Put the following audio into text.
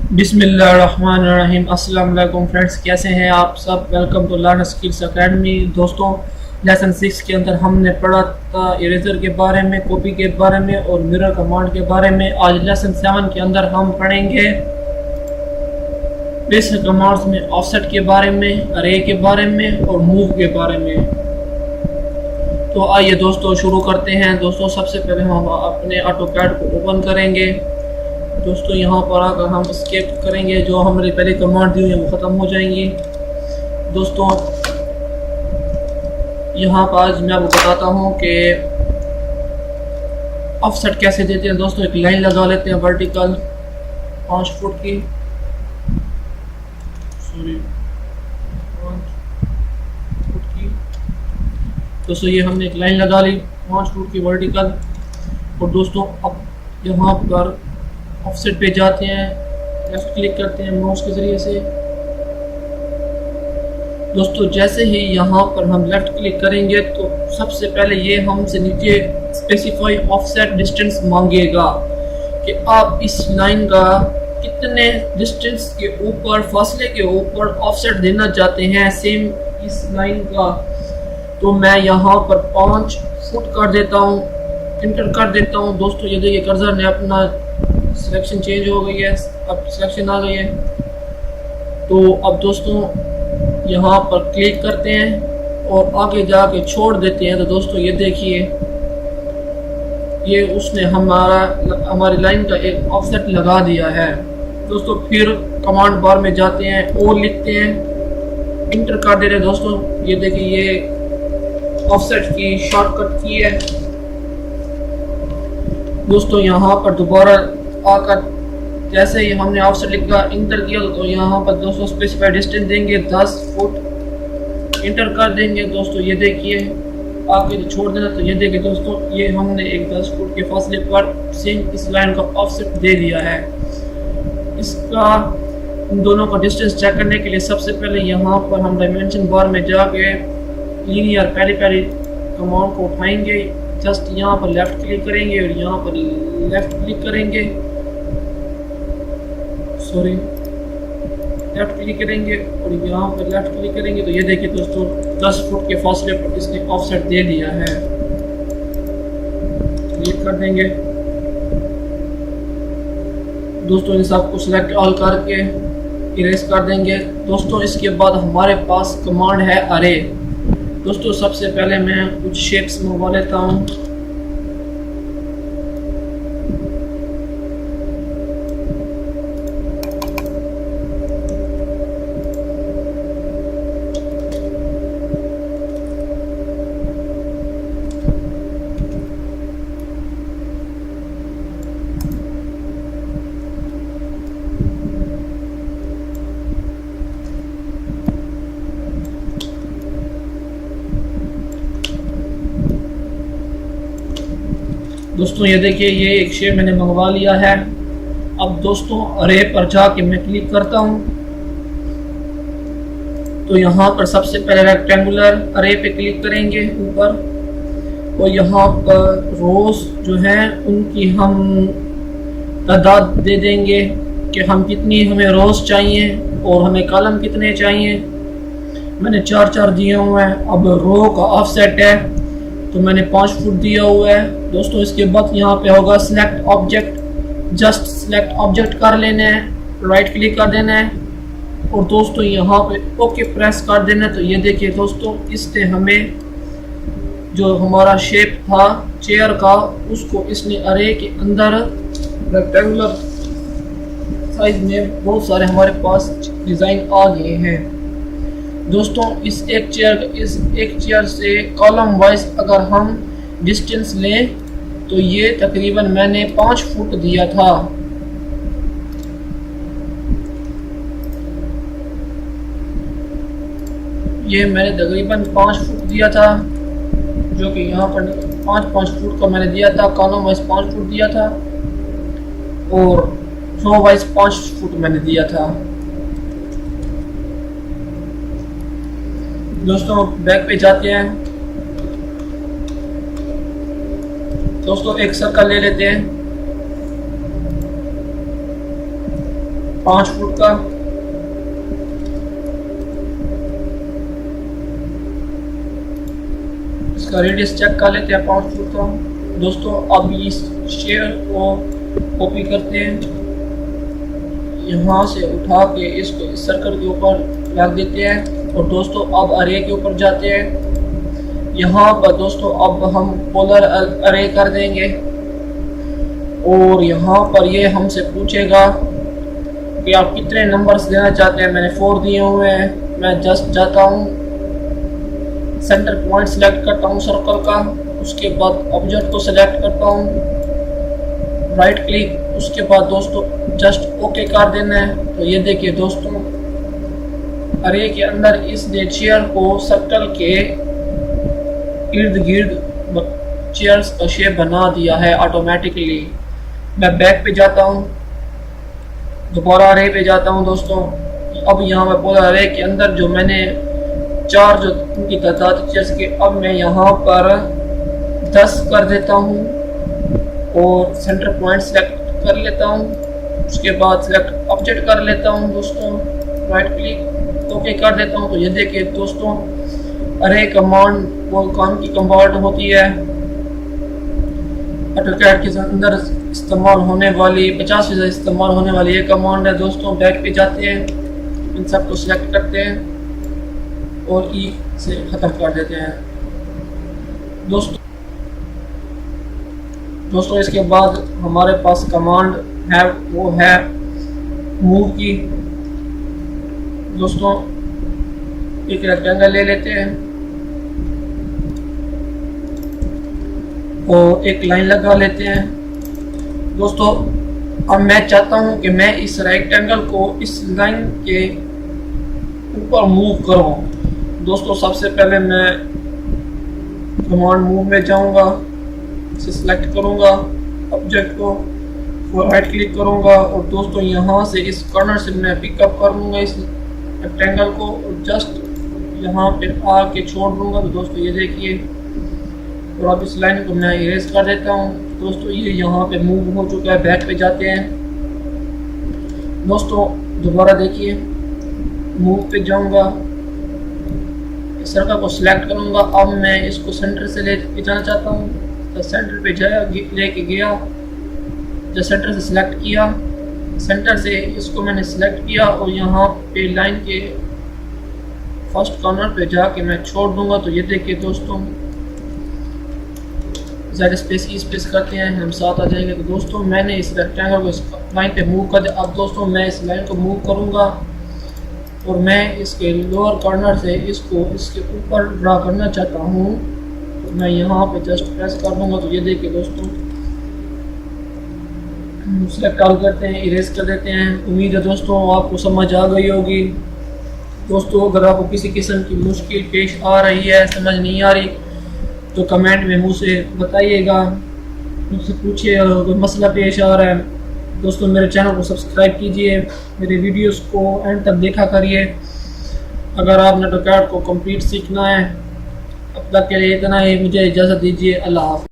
बिस्मिल्लाहिर्रहमानिर्रहीम। अस्सलाम वालेकुम फ्रेंड्स, कैसे हैं आप सब। Welcome to learn skills academy. दोस्तों, लेसन 6 के अंदर हमने पढ़ा था इरेजर के बारे में, कॉपी के बारे में और मिरर कमांड के बारे में। आज लेसन 7 के अंदर हम पढ़ेंगे बेसिक कमांड्स में ऑफसेट के बारे में, अरे के बारे में और मूव के बारे में। तो आइए दोस्तों शुरू करते हैं। दोस्तों, सबसे पहले हम अपने ऑटोकैड को ओपन करेंगे। दोस्तों, यहाँ पर आकर हम स्केप करेंगे, जो हमारी पहले कमांड दी हुई है वो ख़त्म हो जाएंगी। दोस्तों, यहाँ पर आज मैं आपको बताता हूँ कि ऑफसेट कैसे देते हैं। दोस्तों, एक लाइन लगा लेते हैं वर्टिकल 5 फुट की, सॉरी 5 फुट की। दोस्तों, ये हमने एक लाइन लगा ली 5 फुट की वर्टिकल। और दोस्तों, अब यहाँ पर ऑफसेट पे जाते हैं, लेफ्ट क्लिक करते हैं माउस के ज़रिए से। दोस्तों, जैसे ही यहाँ पर हम लेफ्ट क्लिक करेंगे तो सबसे पहले ये हमसे नीचे स्पेसिफाई ऑफसेट डिस्टेंस मांगेगा कि आप इस लाइन का कितने डिस्टेंस के ऊपर, फासले के ऊपर ऑफसेट देना चाहते हैं सेम इस लाइन का। तो मैं यहाँ पर 5 फुट कर देता हूँ, इंटर कर देता हूँ। दोस्तों, ये देखिए कर्सर ने अपना सिलेक्शन चेंज हो गई है, अब सिलेक्शन आ गई है। तो अब दोस्तों यहाँ पर क्लिक करते हैं और आगे जाके छोड़ देते हैं। तो दोस्तों, ये देखिए, ये उसने हमारी लाइन का एक ऑफसेट लगा दिया है। दोस्तों, फिर कमांड बार में जाते हैं और लिखते हैं, इंटर कर दे रहे हैं। दोस्तों, ये देखिए, ये ऑफसेट की शॉर्टकट की है। दोस्तों, यहाँ पर दोबारा आकर जैसे ही हमने ऑफसेट लिखा, इंटर किया, तो यहाँ पर दोस्तों स्पेसिफाइड डिस्टेंस देंगे 10 फुट, इंटर कर देंगे। दोस्तों, ये देखिए, आगे छोड़ देना। तो ये देखिए दोस्तों, ये हमने एक 10 फुट के फासले पर सेम इस लाइन का ऑफसेट दे दिया है। इसका इन दोनों का डिस्टेंस चेक करने के लिए सबसे पहले यहाँ पर हम डायमेंशन बार में जाके लीनियर पहली कमांड को उठाएंगे। जस्ट यहाँ पर लेफ्ट क्लिक करेंगे और यहाँ पर लेफ्ट क्लिक करेंगे, सॉरी लेफ्ट क्लिक करेंगे और यहाँ पर लेफ्ट क्लिक करेंगे। तो ये देखिए दोस्तों, 10 फुट के फासले पर इसने ऑफसेट दे दिया है। क्लिक कर देंगे। दोस्तों, इन सबको सिलेक्ट ऑल करके इरेज कर देंगे। दोस्तों, इसके बाद हमारे पास कमांड है अरे। दोस्तों, सबसे पहले मैं कुछ शेप्स मंगवा लेता हूँ। दोस्तों, ये देखिए, ये एक शेप मैंने मंगवा लिया है। अब दोस्तों, अरे पर जाके मैं क्लिक करता हूँ तो यहाँ पर सबसे पहले रेक्टेंगुलर अरे पे क्लिक करेंगे ऊपर, और यहाँ पर रोज जो हैं उनकी हम तादाद दे देंगे कि हम कितनी हमें रोज चाहिए और हमें कॉलम कितने चाहिए। मैंने 4 दिए हुए हैं। अब रो का ऑफसेट है तो मैंने 5 फुट दिया हुआ है। दोस्तों, इसके बाद यहाँ पे होगा select object. Just select object कर लेना है, राइट क्लिक कर देना है और दोस्तों यहाँ पे ओके प्रेस कर देना है। तो ये देखिए दोस्तों, इससे हमें जो हमारा शेप था चेयर का, उसको इसने अरे के अंदर रेक्टेंगुलर साइज में बहुत सारे हमारे पास डिज़ाइन आ गए हैं। दोस्तों, इस एक चेयर से कॉलम वाइज अगर हम डिस्टेंस लें तो ये तकरीबन मैंने 5 फुट दिया था। ये मैंने तकरीबन 5 फुट दिया था, जो कि यहाँ पर 5 फुट का मैंने दिया था। कॉलम वाइज 5 फुट दिया था और रो वाइज 5 फुट मैंने दिया था। दोस्तों, बैक पे जाते हैं। दोस्तों, एक सर्कल ले लेते हैं। 5 फुट का। इसका रेडियस चेक कर लेते हैं 5 फुट का। दोस्तों अब इस शेयर को कॉपी करते हैं, यहाँ से उठा के इसको इस सर्कल के ऊपर रख देते हैं और दोस्तों अब अरे के ऊपर जाते हैं। यहाँ पर दोस्तों अब हम पोलर अरे कर देंगे और यहाँ पर ये हमसे पूछेगा कि आप कितने नंबर्स देना चाहते हैं। मैंने 4 दिए हुए हैं। मैं जस्ट जाता हूँ, सेंटर पॉइंट सेलेक्ट करता हूँ सर्कल का, उसके बाद ऑब्जेक्ट को सेलेक्ट करता हूँ, राइट क्लिक, उसके बाद दोस्तों जस्ट ओके कर देना है। तो ये देखिए दोस्तों अरे के अंदर इसने चेयर को सर्कल के इर्द गिर्द चेयर्स का शेप बना दिया है ऑटोमेटिकली। मैं बैक पे जाता हूँ, दोबारा अरे पे जाता हूँ दोस्तों। अब यहाँ मैं पूरा अरे के अंदर जो मैंने 4 जो उनकी तादाद चेयर्स की, अब मैं यहाँ पर 10 कर देता हूँ और सेंटर पॉइंट सेलेक्ट कर लेता हूँ। उसके बाद सेलेक्ट ऑब्जेक्ट कर लेता हूँ दोस्तों, राइट क्लिक ओके कर देता हूँ। तो ये देखिए दोस्तों अरे कमांड वो काम की कमांड होती है ऑटोकैड के अंदर इस्तेमाल होने वाली 50% इस्तेमाल होने वाली ये कमांड है दोस्तों। बैक पे जाते हैं, इन सब को सिलेक्ट करते हैं और ई से ख़त्म कर देते हैं दोस्तों। इसके बाद हमारे पास कमांड है, वो है मूव की। दोस्तों एक रेक्टेंगल ले लेते हैं और एक लाइन लगा लेते हैं दोस्तों। अब मैं चाहता हूं कि मैं इस रेक्टेंगल को इस लाइन के ऊपर मूव करूं। दोस्तों सबसे पहले मैं कमांड मूव में जाऊंगा, इसे सिलेक्ट करूंगा ऑब्जेक्ट को और राइट क्लिक करूंगा और दोस्तों यहाँ से इस कॉर्नर से मैं पिकअप कर लूँगा इस रेक्टेंगल को और जस्ट यहाँ पे आके छोड़ दूंगा। तो दोस्तों ये देखिए, और अब इस लाइन को मैं इरेज कर देता हूँ दोस्तों। ये यहाँ पे मूव हो चुका है। बैक पे जाते हैं दोस्तों, दोबारा देखिए मूव पे जाऊँगा, सर्कल को सिलेक्ट करूँगा। अब मैं इसको सेंटर से ले जाना चाहता हूँ, तो सेंटर पे जाया लेके गया, जो सेंटर से सिलेक्ट किया, सेंटर से इसको मैंने सिलेक्ट किया और यहाँ पे लाइन के फर्स्ट कॉर्नर पे जाके मैं छोड़ दूंगा। तो ये देखिए दोस्तों ज़्यादा स्पेस ई स्पेस करते हैं, हम साथ आ जाएंगे। तो दोस्तों मैंने इस रेक्टेंगल को इस लाइन पे मूव कर दिया। अब दोस्तों मैं इस लाइन को मूव करूँगा और मैं इसके लोअर कॉर्नर से इसको इसके ऊपर ड्रा करना चाहता हूँ। तो मैं यहाँ पे जस्ट प्रेस कर दूँगा। तो ये देखिए दोस्तों सेलेक्ट ऑल करते हैं, इरेज कर देते हैं। उम्मीद है दोस्तों आपको समझ आ गई होगी। दोस्तों अगर आपको किसी किस्म की मुश्किल पेश आ रही है, समझ नहीं आ रही, तो कमेंट में मुझसे बताइएगा, मुझसे पूछिए। अगर कोई मसला पेश आ रहा है दोस्तों मेरे चैनल को सब्सक्राइब कीजिए, मेरे वीडियोस को एंड तक देखा करिए। अगर आपने ऑटोकैड को कंप्लीट सीखना है, अब तक के लिए इतना ही, मुझे इजाज़त दीजिए। अल्लाह हाफ़िज़।